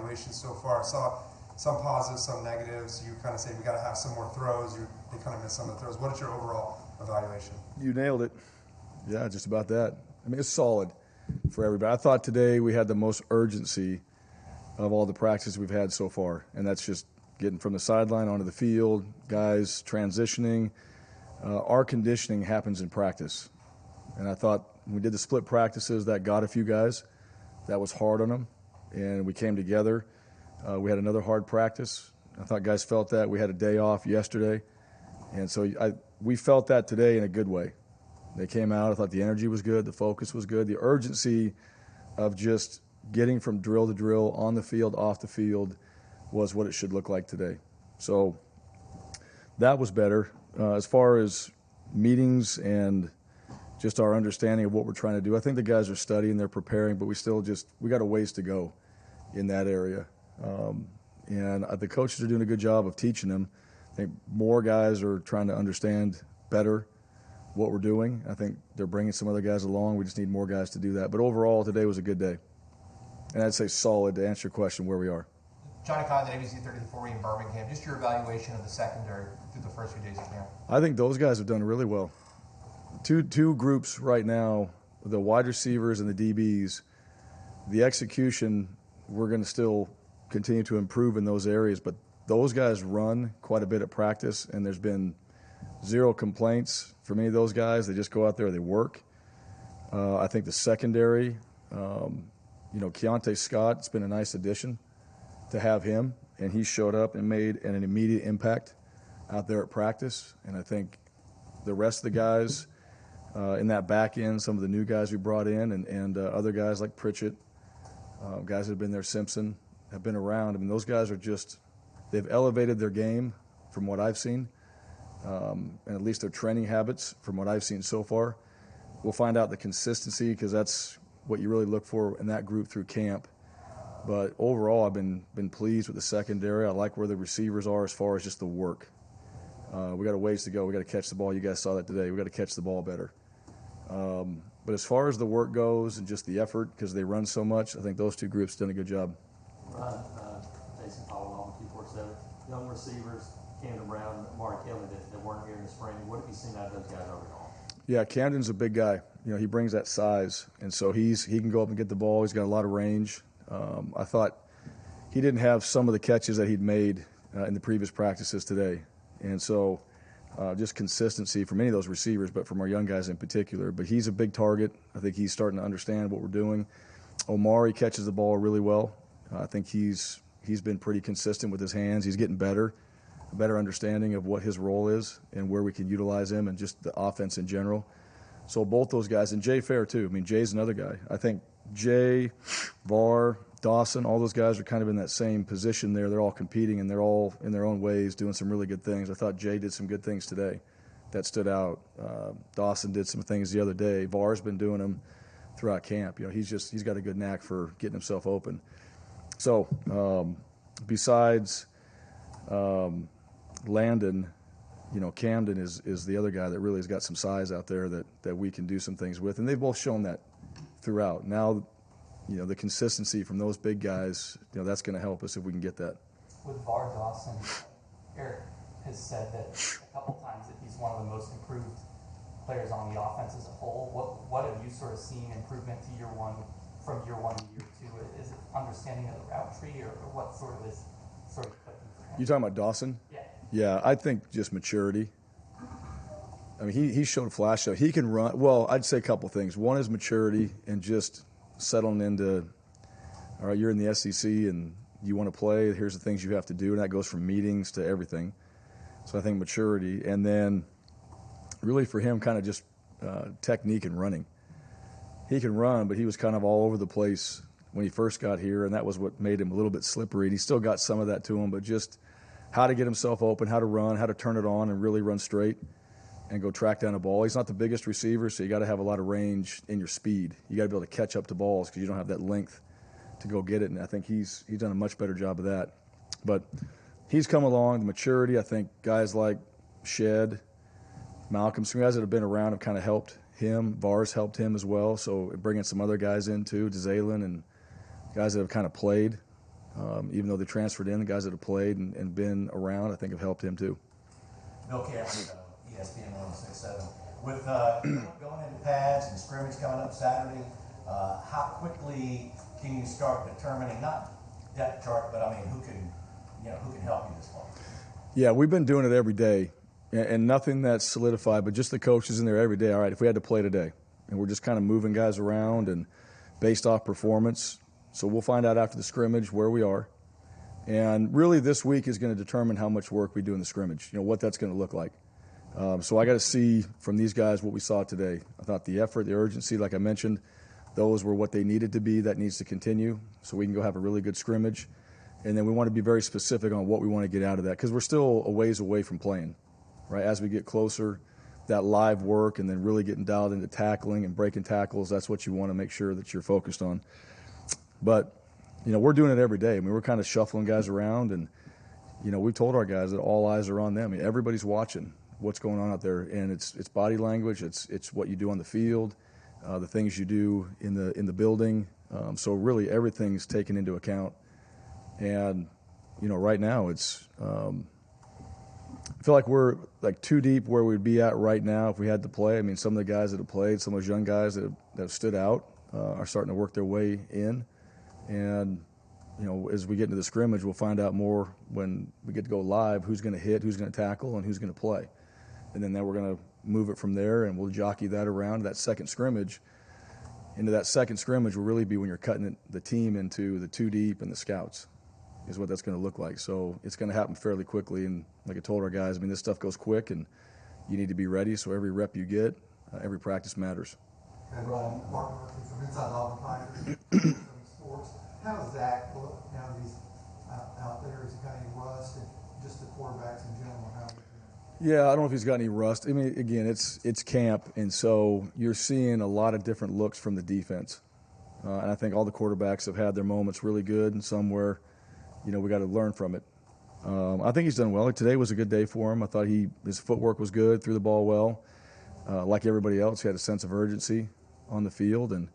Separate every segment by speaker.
Speaker 1: evaluation so far? I saw some positives, some negatives. You kind of say we got to have some more throws. They kind of missed some of the throws. What is your overall evaluation?
Speaker 2: You nailed it. Yeah, just about that. I mean, it's solid for everybody. I thought today we had the most urgency of all the practices we've had so far, and that's just getting from the sideline onto the field, guys transitioning. Our conditioning happens in practice, and I thought when we did the split practices, that got a few guys. That was hard on them, and we came together. We had another hard practice. I thought guys felt that. We had a day off yesterday, and so we felt that today in a good way. They came out. I thought the energy was good. The focus was good. The urgency of just getting from drill to drill, on the field, off the field, was what it should look like today. So that was better. As far as meetings and just our understanding of what we're trying to do, I think the guys are studying, they're preparing, but we got a ways to go in that area. And the coaches are doing a good job of teaching them. I think more guys are trying to understand better what we're doing. I think they're bringing some other guys along. We just need more guys to do that. But overall, today was a good day. And I'd say solid to answer your question where we are.
Speaker 3: Johnny Cotton, ABC 34 in Birmingham, just your evaluation of the secondary through the first few days of camp.
Speaker 2: I think those guys have done really well. Two groups right now, the wide receivers and the DBs, the execution, we're going to still continue to improve in those areas, but those guys run quite a bit at practice, and there's been zero complaints for many of those guys. They just go out there, they work. I think the secondary, Keontae Scott, it's been a nice addition to have him, and he showed up and made an immediate impact out there at practice. And I think the rest of the guys in that back end, some of the new guys we brought in, and other guys like Pritchett, guys that have been there, Simpson, have been around. I mean, those guys are they've elevated their game from what I've seen, and at least their training habits from what I've seen so far. We'll find out the consistency, because that's what you really look for in that group through camp. But overall, I've been pleased with the secondary. I like where the receivers are as far as just the work. We got a ways to go. We got to catch the ball. You guys saw that today. We got to catch the ball better. But as far as the work goes and just the effort, because they run so much, I think those two groups done a good job.
Speaker 4: Jason Powell, Auburn 247. Young receivers, Camden Brown, Mari Kelly, that weren't here in the spring. What have you seen out of those guys overall?
Speaker 2: Yeah, Camden's a big guy. He brings that size, and so he can go up and get the ball. He's got a lot of range. I thought he didn't have some of the catches that he'd made in the previous practices today, and so just consistency for many of those receivers, but from our young guys in particular. But he's a big target. I think he's starting to understand what we're doing. Omari catches the ball really well. I think he's been pretty consistent with his hands. He's getting better, a better understanding of what his role is and where we can utilize him and just the offense in general. So both those guys, and Jay Fair too. I mean, Jay's another guy. I think Jay, Var, Dawson, all those guys are kind of in that same position there. They're all competing, and they're all in their own ways doing some really good things. I thought Jay did some good things today that stood out. Dawson did some things the other day. Var's been doing them throughout camp. He's got a good knack for getting himself open. So besides Landon, Camden is the other guy that really has got some size out there that we can do some things with, and they've both shown that throughout. Now, the consistency from those big guys, that's going to help us if we can get that.
Speaker 5: With Var Dawson, Eric has said that a couple times that he's one of the most improved players on the offense as a whole. What have you sort of seen improvement to year one from year one to year two? Is it understanding of the route tree, or what sort of is clicking for him?
Speaker 2: You talking about Dawson?
Speaker 5: Yeah.
Speaker 2: Yeah, I think just maturity. I mean, he showed a flash show. He can run. Well, I'd say a couple things. One is maturity and just settling into, all right, you're in the SEC and you want to play. Here's the things you have to do, and that goes from meetings to everything. So I think maturity. And then really for him, kind of just technique and running. He can run, but he was kind of all over the place when he first got here, and that was what made him a little bit slippery. And he still got some of that to him, but just how to get himself open, how to run, how to turn it on and really run straight and go track down a ball. He's not the biggest receiver, so you got to have a lot of range in your speed. You got to be able to catch up to balls because you don't have that length to go get it, and I think he's done a much better job of that. But he's come along, the maturity. I think guys like Shed, Malcolm, some guys that have been around have kind of helped him. Var's helped him as well, so bringing some other guys in too, DeZalin, and guys that have kind of played Even though they transferred in, the guys that have played and been around, I think have helped him too.
Speaker 6: Bill Cameron, ESPN 106.7. With going into pads and scrimmage coming up Saturday, how quickly can you start determining, not depth chart, but I mean, who can help you this fall?
Speaker 2: Yeah, we've been doing it every day, and nothing that's solidified, but just the coaches in there every day. All right, if we had to play today, and we're just kind of moving guys around and based off performance. So we'll find out after the scrimmage where we are. And really this week is going to determine how much work we do in the scrimmage, what that's going to look like. So I got to see from these guys what we saw today. I thought the effort, the urgency, like I mentioned, those were what they needed to be. That needs to continue so we can go have a really good scrimmage. And then we want to be very specific on what we want to get out of that because we're still a ways away from playing, right? As we get closer, that live work and then really getting dialed into tackling and breaking tackles, that's what you want to make sure that you're focused on. But, we're doing it every day. I mean, we're kind of shuffling guys around and, we told our guys that all eyes are on them. I mean, everybody's watching what's going on out there, and it's body language, it's what you do on the field, the things you do in the building. So really everything's taken into account. And, right now it's I feel like we're like too deep where we'd be at right now if we had to play. I mean, some of the guys that have played, some of those young guys that have stood out are starting to work their way in. And, as we get into the scrimmage, we'll find out more when we get to go live, who's going to hit, who's going to tackle, and who's going to play. And then we're going to move it from there, and we'll jockey that around that second scrimmage. Into that second scrimmage will really be when you're cutting the team into the two deep and the scouts is what that's going to look like. So it's going to happen fairly quickly. And like I told our guys, I mean, this stuff goes quick, and you need to be ready. So every rep you get, every practice matters.
Speaker 7: And Martin Murphy from Inside Auburn Tigers, sports. How does Zach look now that he's out there? Has he got any rust? And just the quarterbacks in general, how?
Speaker 2: Yeah, I don't know if he's got any rust. I mean, again, it's camp, and so you're seeing a lot of different looks from the defense. And I think all the quarterbacks have had their moments really good, and some where, we got to learn from it. I think he's done well. Today was a good day for him. I thought his footwork was good, threw the ball well. Like everybody else, he had a sense of urgency on the field, and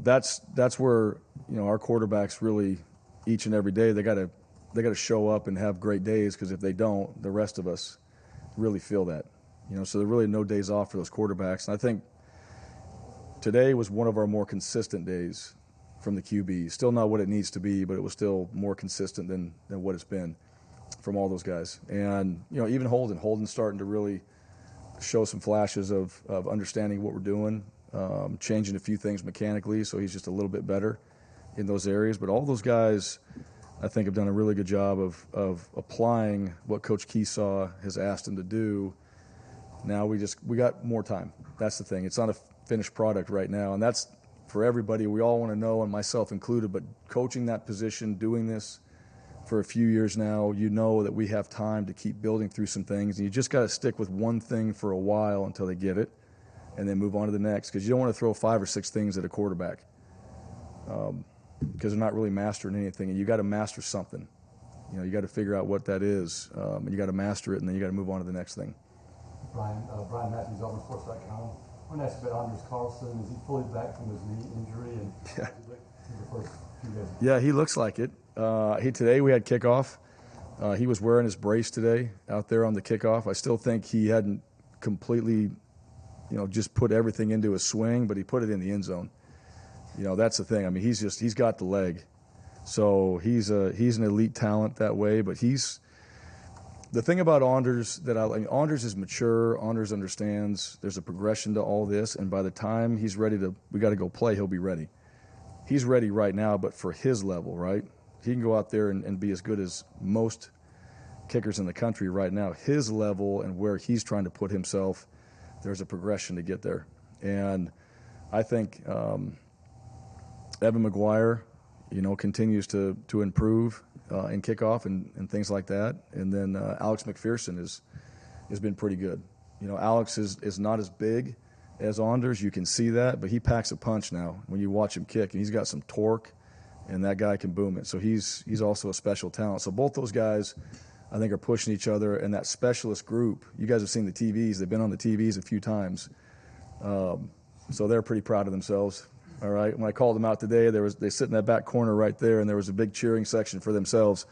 Speaker 2: that's where our quarterbacks really each and every day they got to show up and have great days, because if they don't, the rest of us really feel that. So there are really no days off for those quarterbacks. And I think today was one of our more consistent days from the QB. Still not what it needs to be, but it was still more consistent than what it's been from all those guys. And even Holden's starting to really show some flashes of understanding what we're doing, changing a few things mechanically, so he's just a little bit better in those areas. But all those guys, I think, have done a really good job of applying what Coach Keesaw has asked them to do. Now we got more time. That's the thing. It's not a finished product right now, and that's for everybody. We all want to know, and myself included, but coaching that position, doing this for a few years now, that we have time to keep building through some things, and you just got to stick with one thing for a while until they get it, and then move on to the next, because you don't want to throw 5 or 6 things at a quarterback. Because they're not really mastering anything, and you got to master something. You got to figure out what that is, and you got to master it, and then you got to move on to the next thing.
Speaker 8: Bryan Matthews, AuburnSports.com. I want to ask you about Anders Carlson. Is he fully back from his knee injury? And
Speaker 2: Yeah.
Speaker 8: The first few days?
Speaker 2: Yeah, he looks like it. Today we had kickoff. He was wearing his brace today out there on the kickoff. I still think he hadn't completely, just put everything into his swing, but he put it in the end zone. That's the thing. I mean, he's got the leg. So he's an elite talent that way, but the thing about Anders Anders is mature. Anders understands there's a progression to all this, and by the time he's ready we got to go play, he'll be ready. He's ready right now, but for his level, right? He can go out there and be as good as most kickers in the country right now. His level and where he's trying to put himself, there's a progression to get there. And I think Evan McGuire, continues to improve in kickoff and things like that. And then Alex Mcpherson has been pretty good. Alex is not as big as Anders. You can see that, but he packs a punch now when you watch him kick, and he's got some torque, and that guy can boom it. So he's also a special talent. So both those guys, I think, are pushing each other. And that specialist group, you guys have seen the TVs. They've been on the TVs a few times. So they're pretty proud of themselves. All right. When I called them out today, they sit in that back corner right there, and there was a big cheering section for themselves.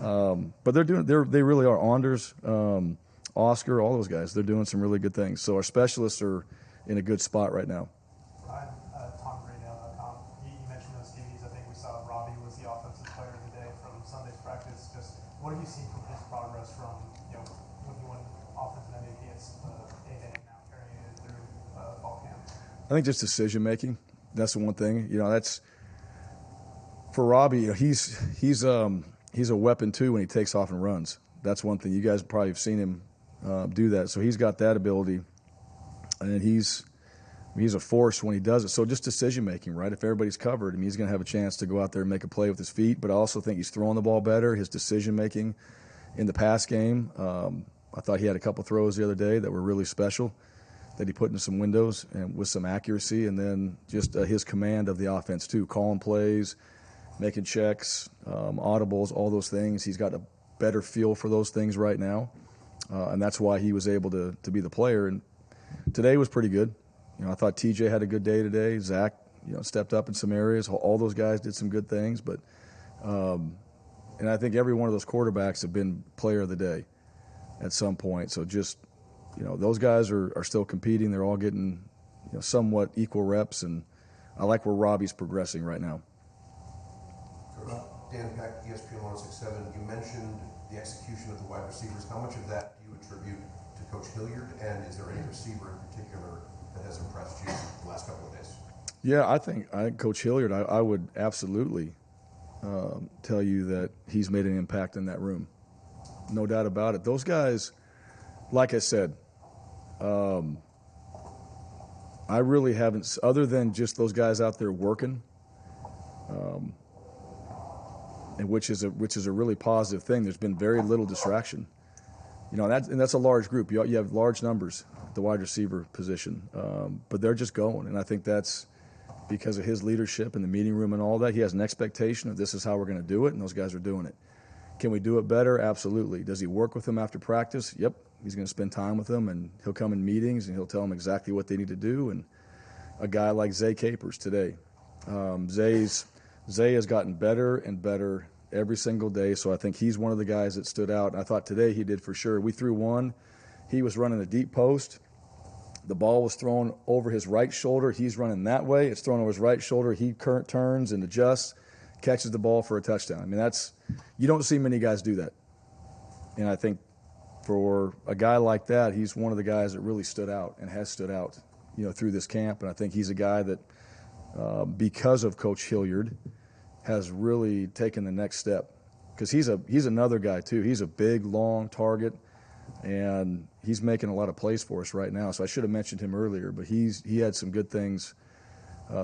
Speaker 2: But they really are. Anders, Oscar, all those guys, they're doing some really good things. So our specialists are in a good spot right now.
Speaker 9: Tom Gradell.com. You mentioned those DBs. I think we saw Robbie was the offensive player of the day from Sunday's practice. Just what have you seen from his progress from when he won offensive MVP at A-Day and now carrying it through fall camp?
Speaker 2: I think just decision making. That's the one thing. That's for Robbie. He's a weapon too when he takes off and runs. That's one thing. You guys probably have seen him do that. So he's got that ability, and he's a force when he does it. So just decision making, right? If everybody's covered, he's going to have a chance to go out there and make a play with his feet. But I also think he's throwing the ball better. His decision making in the pass game. I thought he had a couple throws the other day that were really special, that he put into some windows and with some accuracy, and then just his command of the offense too, calling plays, making checks, audibles, all those things. He's got a better feel for those things right now, and that's why he was able to be the player. And today was pretty good. I thought TJ had a good day today. Zach, stepped up in some areas. All those guys did some good things, but and I think every one of those quarterbacks have been player of the day at some point. So just those guys are still competing. They're all getting somewhat equal reps, and I like where Robbie's progressing right now.
Speaker 10: Dan Peck, ESPN 106.7, you mentioned the execution of the wide receivers. How much of that do you attribute to Coach Hilliard, and is there any receiver in particular that has impressed you the last couple of days?
Speaker 2: Yeah, I think Coach Hilliard, I would absolutely tell you that he's made an impact in that room. No doubt about it. Those guys, like I said, I really haven't, other than just those guys out there working, and which is a really positive thing. There's been very little distraction, and that's a large group. You have large numbers at the wide receiver position, but they're just going, and I think that's because of his leadership in the meeting room and all that. He has an expectation of this is how we're going to do it, and those guys are doing it. Can we do it better? Absolutely. Does he work with them after practice? Yep. He's going to spend time with them, and he'll come in meetings, and he'll tell them exactly what they need to do. And a guy like Zay Capers today, Zay has gotten better and better every single day, so I think he's one of the guys that stood out. And I thought today he did for sure. We threw one. He was running a deep post. The ball was thrown over his right shoulder. He's running that way. It's thrown over his right shoulder. He turns and adjusts, catches the ball for a touchdown. I mean, you don't see many guys do that. And I think for a guy like that, he's one of the guys that really stood out and has stood out, through this camp. And I think he's a guy that, because of Coach Hilliard, has really taken the next step. Because he's another guy too. He's a big, long target, and he's making a lot of plays for us right now. So I should have mentioned him earlier, but he had some good things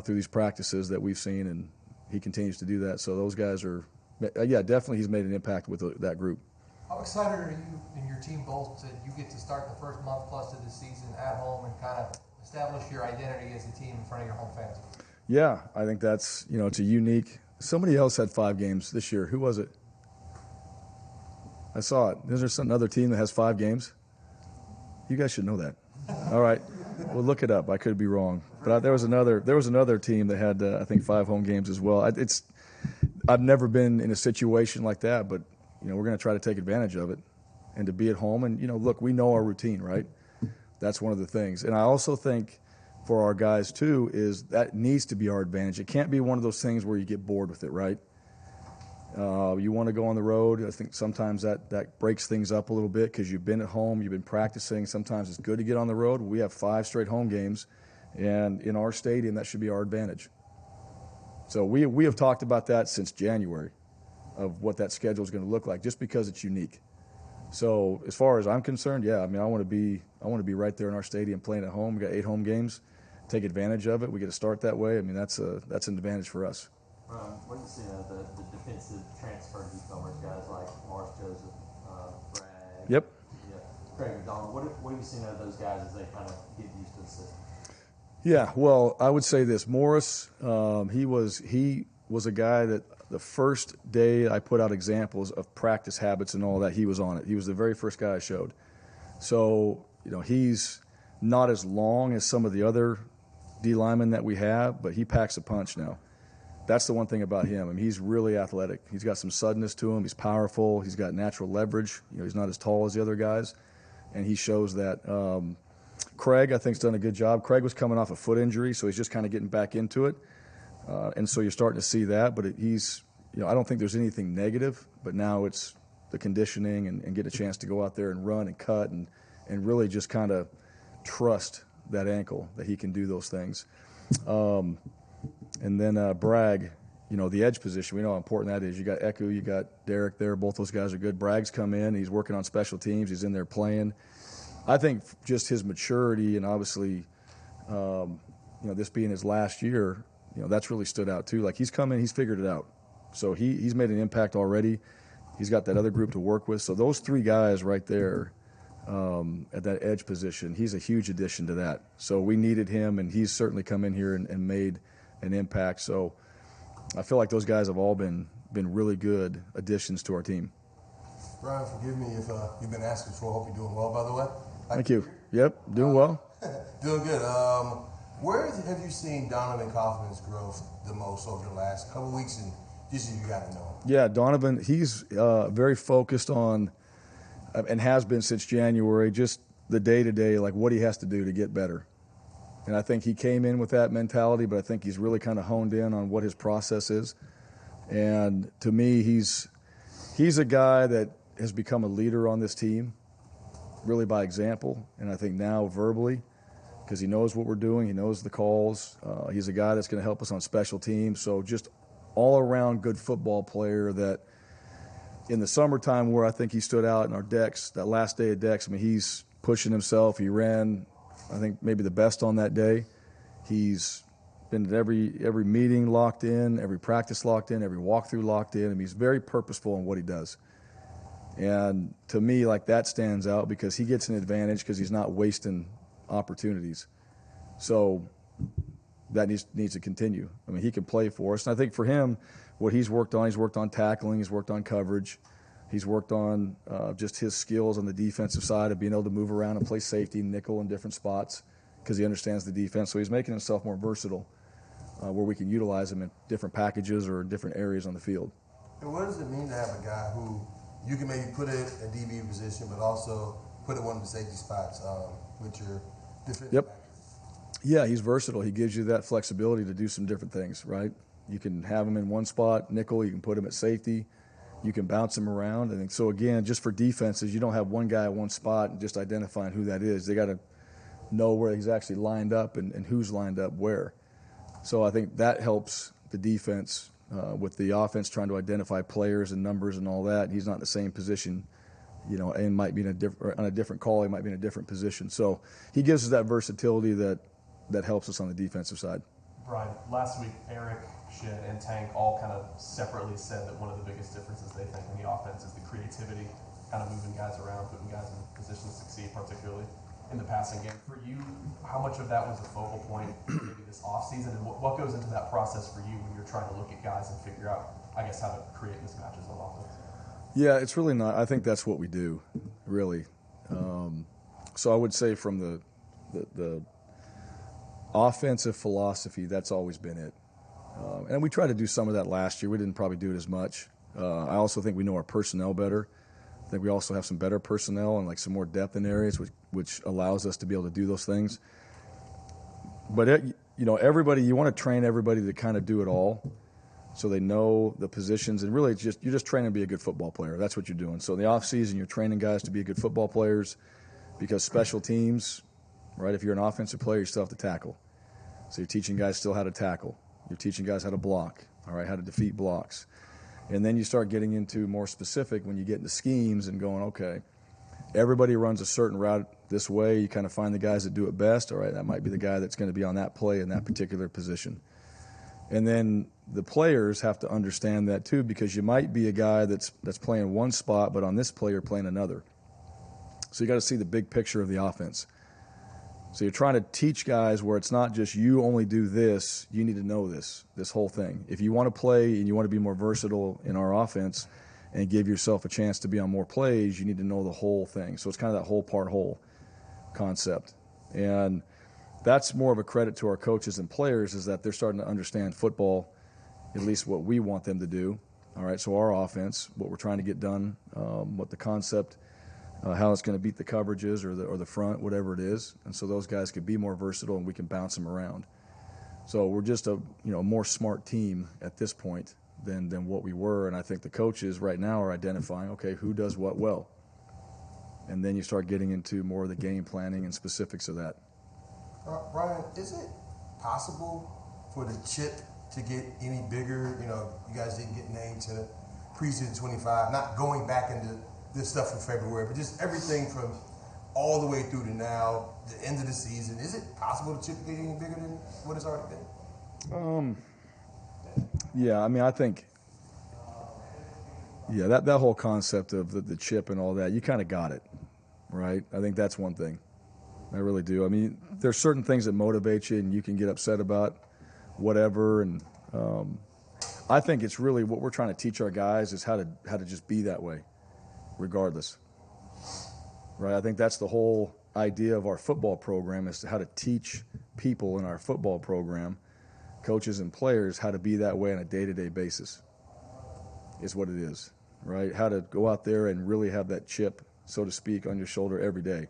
Speaker 2: through these practices that we've seen, and he continues to do that. So those guys are, definitely he's made an impact with that group.
Speaker 3: How excited are you and your team both that you get to start the first month plus of the season at home and kind of establish your identity as a team in front of your home fans?
Speaker 2: Yeah, I think that's, it's a unique. Somebody else had 5 games this year. Who was it? I saw it. Is there another team that has 5 games? You guys should know that. All right. Well, look it up. I could be wrong. But there was another team that had, I think, 5 home games as well. I've never been in a situation like that, but, we're going to try to take advantage of it and to be at home. And, look, we know our routine, right? That's one of the things. And I also think for our guys, too, is that needs to be our advantage. It can't be one of those things where you get bored with it, right? You want to go on the road. I think sometimes that breaks things up a little bit because you've been at home, you've been practicing. Sometimes it's good to get on the road. We have 5 straight home games, and in our stadium, that should be our advantage. So we have talked about that since January of what that schedule is going to look like, just because it's unique. So as far as I'm concerned, I want to be right there in our stadium playing at home. We got 8 home games. Take advantage of it. We get to start that way. That's an advantage for us.
Speaker 4: What do you see the defensive transfer newcomers, guys like Morris Joseph, Bragg?
Speaker 2: Yep.
Speaker 4: Yeah, Craig McDonald. What have you seen out of those guys as they kind of get used to the system?
Speaker 2: Yeah, well, I would say this. Morris, he was a guy that the first day I put out examples of practice habits and all that, he was on it. He was the very first guy I showed. So, he's not as long as some of the other D lineman that we have, but he packs a punch now. That's the one thing about him. I mean, he's really athletic. He's got some suddenness to him. He's powerful. He's got natural leverage. You know, he's not as tall as the other guys, and he shows that. Craig, I think, has done a good job. Craig was coming off a foot injury, so he's just kind of getting back into it. And so you're starting to see that. But he's, you know, I don't think there's anything negative, but now it's the conditioning and get a chance to go out there and run and cut and really just kind of trust that ankle that he can do those things. And then Bragg, you know, the edge position, we know how important that is. You got Eku, you got Derek there. Both those guys are good. Bragg's come in. He's working on special teams. He's in there playing. I think just his maturity and obviously, you know, this being his last year, you know, that's really stood out too. Like he's come in, he's figured it out. So he's made an impact already. He's got that other group to work with. So those three guys right there at that edge position, he's a huge addition to that. So we needed him, and he's certainly come in here and made an impact. So I feel like those guys have all been really good additions to our team.
Speaker 11: Bryan, forgive me if you've been asked before. Hope you're doing well, by the way.
Speaker 2: Thank you. Yep, doing well.
Speaker 11: Doing good. Where have you seen Donovan's confidence growth the most over the last couple of weeks, and just as you got to know him?
Speaker 2: Yeah, Donovan, he's very focused on, and has been since January, just the day-to-day, like what he has to do to get better. And I think he came in with that mentality, but I think he's really kind of honed in on what his process is. And to me, he's a guy that has become a leader on this team, really by example, and I think now verbally, because he knows what we're doing, he knows the calls. He's a guy that's going to help us on special teams. So just all-around good football player that in the summertime where I think he stood out in our decks, that last day of decks, I mean, he's pushing himself. He ran, I think, maybe the best on that day. He's been at every meeting locked in, every practice locked in, every walkthrough locked in. I mean, he's very purposeful in what he does. And to me, like, that stands out because he gets an advantage because he's not wasting opportunities. So that needs to continue. I mean, he can play for us. And I think for him, what he's worked on tackling, he's worked on coverage, he's worked on just his skills on the defensive side of being able to move around and play safety, nickel in different spots because he understands the defense. So he's making himself more versatile where we can utilize him in different packages or different areas on the field.
Speaker 11: And what does it mean to have a guy who you can maybe put in a DB position, but also put in one of the safety spots with your defensive
Speaker 2: Yep.
Speaker 11: back?
Speaker 2: Yeah, he's versatile. He gives you that flexibility to do some different things, right? You can have him in one spot, nickel. You can put him at safety. You can bounce him around. I think so. Again, just for defenses, you don't have one guy at one spot and just identifying who that is. They got to know where he's actually lined up and who's lined up where. So I think that helps the defense with the offense trying to identify players and numbers and all that. He's not in the same position, you know, and might be on a different call. He might be in a different position. So he gives us that versatility that helps us on the defensive side.
Speaker 12: Bryan, last week, Eric, Shin, and Tank all kind of separately said that one of the biggest differences they think in the offense is the creativity, kind of moving guys around, putting guys in positions to succeed, particularly in the passing game. For you, how much of that was a focal point maybe this offseason, and what goes into that process for you when you're trying to look at guys and figure out, I guess, how to create mismatches on offense?
Speaker 2: Yeah, it's really not. I think that's what we do, really. So I would say from the offensive philosophy, that's always been it. And we tried to do some of that last year. We didn't probably do it as much. I also think we know our personnel better. I think we also have some better personnel and like some more depth in areas, which allows us to be able to do those things. But you know, you want to train everybody to kind of do it all, so they know the positions. And really, you're just training to be a good football player. That's what you're doing. So in the off season, you're training guys to be good football players, because special teams, right? If you're an offensive player, you still have to tackle. So you're teaching guys still how to tackle. You're teaching guys how to block, all right, how to defeat blocks. And then you start getting into more specific when you get into schemes and going, okay, everybody runs a certain route this way. You kind of find the guys that do it best. All right, that might be the guy that's going to be on that play in that particular position. And then the players have to understand that too, because you might be a guy that's playing one spot, but on this play you're playing another. So you got to see the big picture of the offense. So you're trying to teach guys where it's not just you only do this, you need to know this whole thing. If you want to play and you want to be more versatile in our offense and give yourself a chance to be on more plays, you need to know the whole thing. So it's kind of that whole part whole concept. And that's more of a credit to our coaches and players, is that they're starting to understand football, at least what we want them to do. All right, so our offense, what we're trying to get done, what the concept, how it's going to beat the coverages or the front, whatever it is. And so those guys could be more versatile and we can bounce them around. So we're just a more smart team at this point than what we were. And I think the coaches right now are identifying, okay, who does what well. And then you start getting into more of the game planning and specifics of that.
Speaker 11: Bryan, is it possible for the chip to get any bigger? You know, you guys didn't get named to preseason 25, not going back into this stuff from February, but just everything from all the way through to now, the end of the season. Is it possible the chip to get any bigger than what it's already been?
Speaker 2: Yeah, I mean, I think, that whole concept of the chip and all that, you kind of got it, right? I think that's one thing. I really do. I mean, there's certain things that motivate you and you can get upset about whatever. And I think it's really what we're trying to teach our guys is how to just be that way, regardless. Right? I think that's the whole idea of our football program, is how to teach people in our football program, coaches and players, how to be that way on a day-to-day basis is what it is, right? How to go out there and really have that chip, so to speak, on your shoulder every day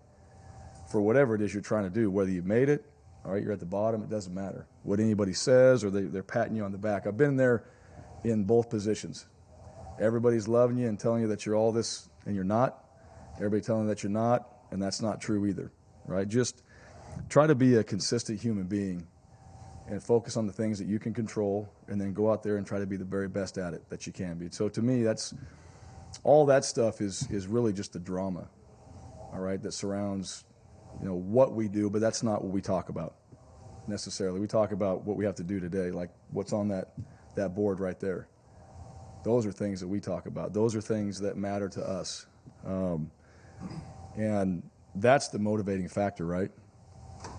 Speaker 2: for whatever it is you're trying to do, whether you made it, all right, you're at the bottom, it doesn't matter what anybody says or they're patting you on the back. I've been there in both positions. Everybody's loving you and telling you that you're all this and you're not. Everybody telling you that you're not, and that's not true either, right? Just try to be a consistent human being and focus on the things that you can control, and then go out there and try to be the very best at it that you can be. So to me, that's all that stuff is really just the drama, all right, that surrounds what we do, but that's not what we talk about necessarily. We talk about what we have to do today, like what's on that board right there. Those are things that we talk about. Those are things that matter to us. And that's the motivating factor, right?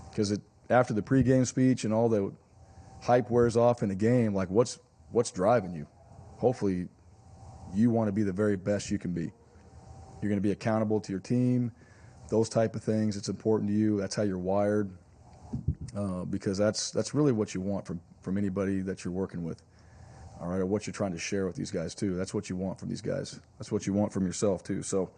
Speaker 2: Because after the pregame speech and all the hype wears off in the game, like what's driving you? Hopefully you want to be the very best you can be. You're going to be accountable to your team, those type of things. It's important to you. That's how you're wired, because that's really what you want from anybody that you're working with, all right, or what you're trying to share with these guys too. That's what you want from these guys. That's what you want from yourself too. So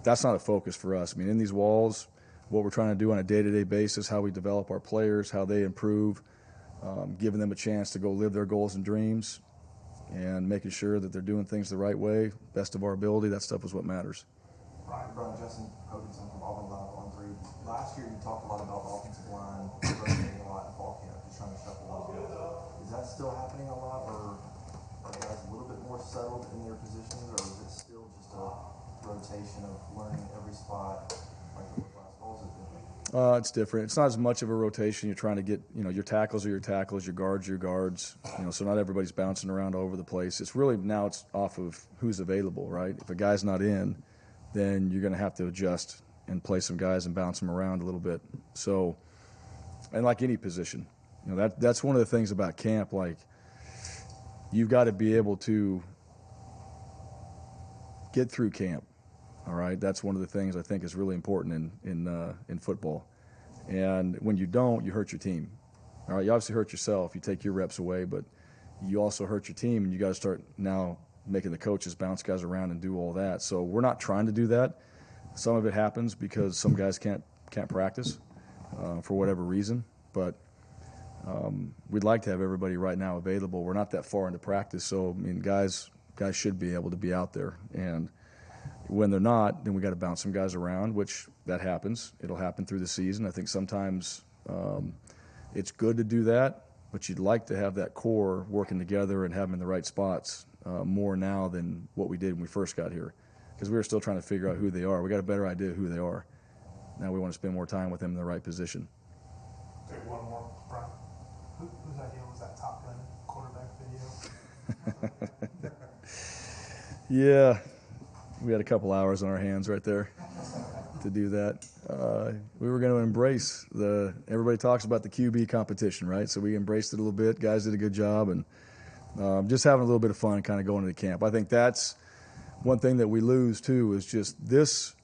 Speaker 2: that's not a focus for us. I mean, in these walls, what we're trying to do on a day-to-day basis, how we develop our players, how they improve, giving them a chance to go live their goals and dreams, and making sure that they're doing things the right way, best of our ability. That stuff is what matters.
Speaker 13: Brian, Justin Hoganson from Auburn Live on 3. Last year you talked a lot about the offensive line rotating a lot in fall camp, just trying to shuffle those guys. Is that still happening a lot, or are guys a little bit more settled in their positions, or is it still just a rotation of learning every spot like it was last fall? Is it different?
Speaker 2: It's different. It's not as much of a rotation. You're trying to get, your tackles are your tackles, your guards are your guards. So not everybody's bouncing around all over the place. It's really now it's off of who's available, right? If a guy's not in, then you're going to have to adjust and play some guys and bounce them around a little bit. So, and like any position, that's one of the things about camp. Like, you've got to be able to get through camp. All right, that's one of the things I think is really important in football. And when you don't, you hurt your team. All right, you obviously hurt yourself. You take your reps away, but you also hurt your team, and you got to start now making the coaches bounce guys around and do all that. So we're not trying to do that. Some of it happens because some guys can't practice for whatever reason, but we'd like to have everybody right now available. We're not that far into practice, so guys should be able to be out there. And when they're not, then we got to bounce some guys around, which that happens. It'll happen through the season. I think sometimes it's good to do that, but you'd like to have that core working together and have them in the right spots more now than what we did when we first got here, because we were still trying to figure out who they are. We got a better idea of who they are. Now we want to spend more time with them in the right position.
Speaker 9: Take one more, Brian. Whose idea was that Top Gun quarterback video?
Speaker 2: Yeah, we had a couple hours on our hands right there to do that. We were going to embrace everybody talks about the QB competition, right? So we embraced it a little bit. Guys did a good job, and just having a little bit of fun kind of going into camp. I think that's one thing that we lose too, is just this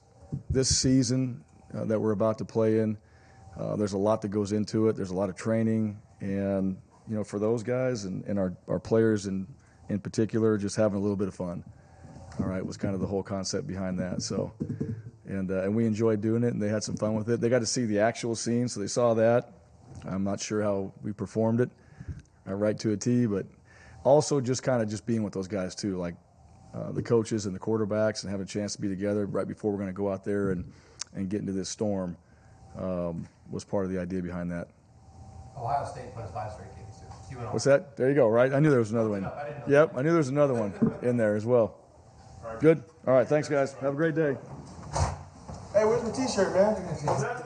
Speaker 2: season that we're about to play in. There's a lot that goes into it. There's a lot of training, and for those guys and our players in particular, just having a little bit of fun. All right, was kind of the whole concept behind that. So, and we enjoyed doing it, and they had some fun with it. They got to see the actual scene, so they saw that. I'm not sure how we performed it, right to a T, but also just kind of being with those guys too, like the coaches and the quarterbacks, and having a chance to be together right before we're going to go out there and get into this storm was part of the idea behind that.
Speaker 3: Ohio State plays 5 straight games too.
Speaker 2: What's that? There you go, right? I knew there was another one. Yep, I knew there was another one in there as well. Good. All right, thanks, guys. Have a great day.
Speaker 11: Hey, where's my T-shirt, man?